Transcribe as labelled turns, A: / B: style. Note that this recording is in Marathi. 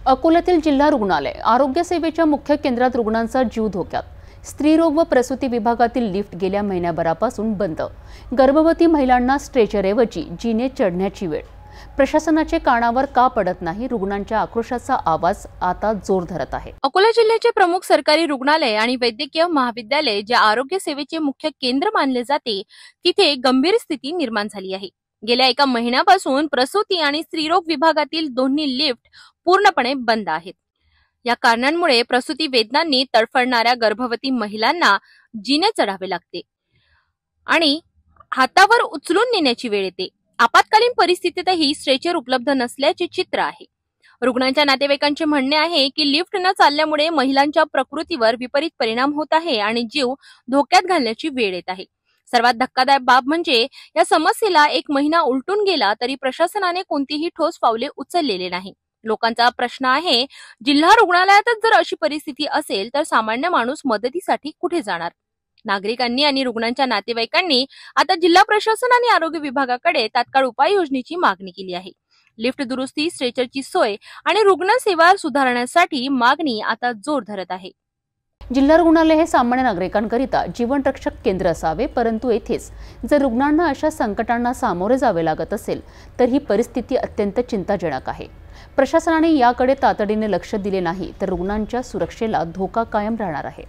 A: अकोल्यातील जिल्हा रुग्णालय आरोग्य सेवेच्या मुख्य केंद्रात रुग्णांचा जीव धोक्यात। स्त्रीरोग व प्रसूती विभागातील लिफ्ट गेल्या महिन्याभरापासून बंद। गर्भवती महिलांना स्ट्रेचरऐवजी जिने चढण्याची वेळ। प्रशासनाचे कानावर का पडत नाही? रुग्णांच्या आक्रोशाचा आवाज आता जोर धरत आहे।
B: अकोला जिल्ह्याचे प्रमुख सरकारी रुग्णालय आणि वैद्यकीय महाविद्यालय जे आरोग्य सेवेचे मुख्य केंद्र मानले जाते, तिथे गंभीर स्थिती निर्माण झाली आहे। गेल्या एका महिन्यापासून प्रसूती आणि स्त्रीरोग विभागातील दोन्ही लिफ्ट पूर्णपणे बंद आहेत। या कारणांमुळे प्रसूती वेदनांनी तडफडणाऱ्या गर्भवती महिलांना जिने चढावे लागते आणि हातावर उचलून नेण्याची वेळ येते। आपत्कालीन परिस्थितीतही स्ट्रेचर उपलब्ध नसल्याचे चित्र आहे। रुग्णांच्या नातेवाईकांचे म्हणणे आहे की लिफ्ट न चालल्यामुळे महिलांच्या प्रकृतीवर विपरीत परिणाम होत आहे आणि जीव धोक्यात घालण्याची वेळ येत आहे। सर्वात धक्कादायक बाब म्हणजे या समस्येला एक महिना उलटून गेला तरी प्रशासनाने कोणतीही ठोस पावले उचललेले नाही। लोकांचा प्रश्न आहे, जिल्हा रुग्णालयातच जर अशी परिस्थिती असेल तर सामान्य माणूस मदतीसाठी कुठे जाणार? नागरिकांनी आणि रुग्णांच्या नातेवाईकांनी आता जिल्हा प्रशासन आणि आरोग्य विभागाकडे तात्काळ उपाययोजनेची मागणी केली आहे। लिफ्ट दुरुस्ती, स्ट्रेचरची सोय आणि रुग्णसेवा सुधारण्यासाठी मागणी आता जोर धरत आहे।
A: जिल्हा रुग्णालय हे सामान्य नागरिकांकरिता जीवनरक्षक केंद्र असावे, परंतु येथेच जर रुग्णांना अशा संकटांना सामोरे जावे लागत असेल तर ही परिस्थिती अत्यंत चिंताजनक आहे। प्रशासनाने याकडे तातडीने लक्ष दिले नाही तर रुग्णांच्या सुरक्षेला धोका कायम राहणार आहे।